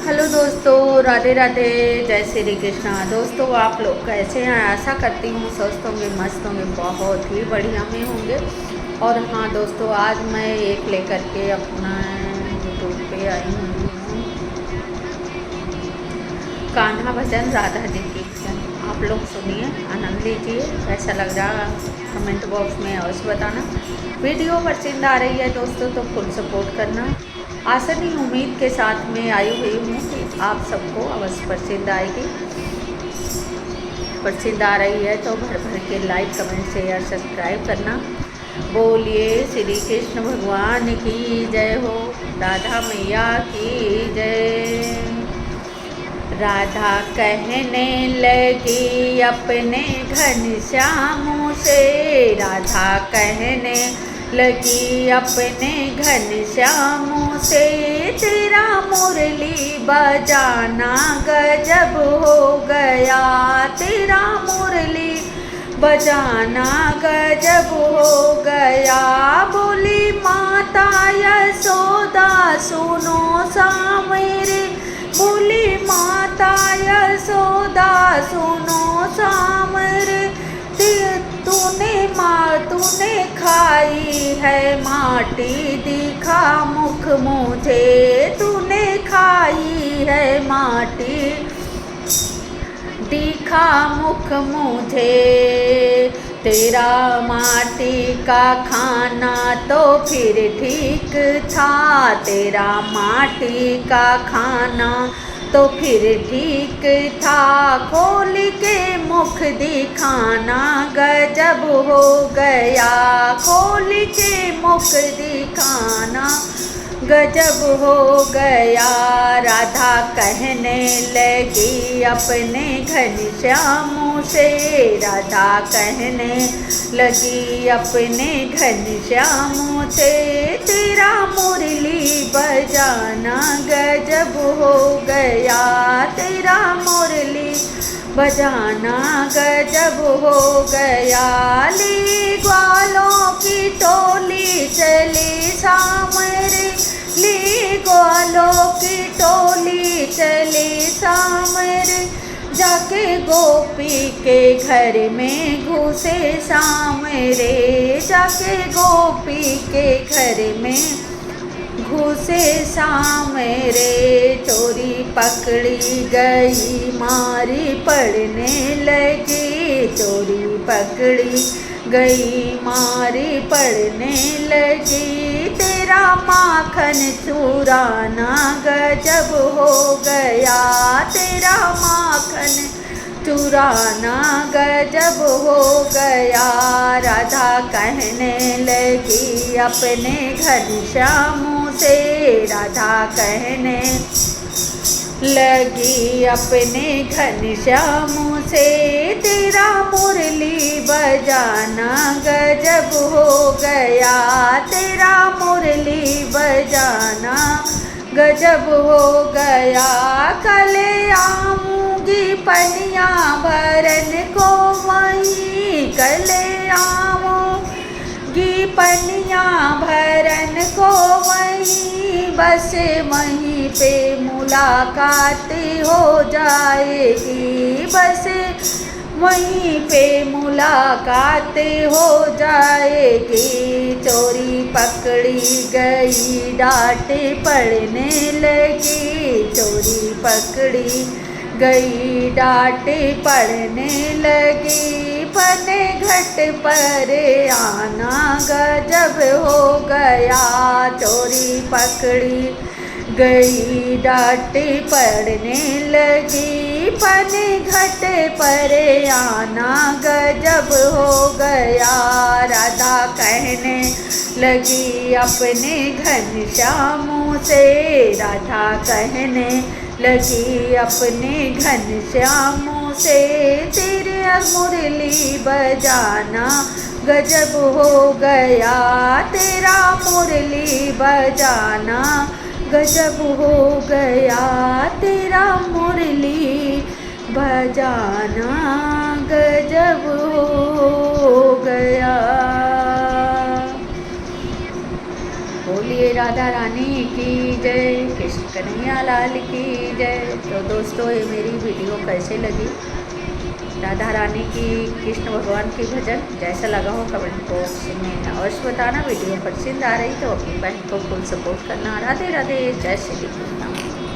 Hello दोस्तों, राधे राधे, जय श्री कृष्णा। दोस्तों, आप लोग कैसे हैं? आशा करती हूँ स्वस्थ होंगे, मस्त होंगे, बहुत ही बढ़िया में होंगे। और हाँ दोस्तों, आज मैं एक लेकर के अपना यूट्यूब पे आई हूँ, कान्हा भजन, राधा जी की भजन। आप लोग सुनिए, आनंद लीजिए। कैसा लग रहा कमेंट बॉक्स में अवश्य बताना। वीडियो पसंद आ रही है दोस्तों तो फुल सपोर्ट करना। आशा नहीं, उम्मीद के साथ में आई हुई हूँ कि आप सबको अवश्य पसंद आएगी। पसंद आ रही है तो भर भर के लाइक, कमेंट, शेयर, सब्सक्राइब करना। बोलिए श्री कृष्ण भगवान की जय हो, राधा मैया की जय। राधा कहने लगी अपने घनश्याम से, राधा कहने लगी अपने घनश्याम से, तेरा मुरली बजाना गजब हो गया, तेरा मुरली बजाना गजब हो गया। बोली माता यशोदा सुनो सा मेरे, बोली माता यशोदा सुनो सा मेरे, तूने खाई है माटी, दिखा मुख मुझे, तूने खाई है माटी, दिखा मुख मुझे। तेरा माटी का खाना तो फिर ठीक था, तेरा माटी का खाना तो फिर ठीक था, खोल के मुख दिखाना गजब हो गया, खोल के मुख दिखाना गजब हो गया। राधा कहने लगी अपने घनश्याम से, राधा कहने लगी अपने घनश्याम से, तेरा मुरली बजाना गजब हो गया, तेरा मुरली बजाना गजब हो गया। ली ग्वालों की टोली चली सामरे, ली ग्वालों की टोली चली सामरे, जाके गोपी के घर में घुसे सामरे, जाके गोपी के घर में घुसे सामरे। चोरी पकड़ी गई मारी पड़ने लगी, चोरी पकड़ी गई मारी पड़ने लगी, तेरा माखन चुराना गजब हो गया, तेरा माखन चुराना गजब हो गया। राधा कहने लगी अपने घनश्याम से, राधा कहने लगी अपने घनश्याम से, तेरा मुरली बजाना गजब हो गया, तेरा मुरली बजाना गजब हो गया। कल आऊंगी पनिया भरन को वहीं, कल आऊंगी पनिया भरन को वहीं, बस वहीं पे मुलाकात हो जाएगी, बस वहीं पे मुलाकात हो जाएगी। चोरी पकड़ी गई डांट पड़ने लगी, चोरी पकड़ी गई डांट पड़ने लगी, पने घट पर आना गजब हो गया, चोरी पकड़ी गई डांट पड़ने लगी, पने घट पर आना गजब हो गया। राधा कहने लगी अपने घनश्याम से, राधा कहने लगी अपने घनश्याम से, तेरे मुरली बजाना गजब हो गया, तेरा मुरली बजाना गजब हो गया, तेरा मुरली बजाना गजब हो गया। बोलिए राधा रानी की जय। कृष्ण कन्हैया लाल की जय। तो दोस्तों ये मेरी वीडियो कैसे लगी, राधा रानी की, कृष्ण भगवान की भजन जैसा लगा हो कमेंट बॉक्स में अवश्य बताना। वीडियो पसंद आ रही तो अपनी बहन को फुल सपोर्ट करना। राधे राधे, जय श्री कृष्ण।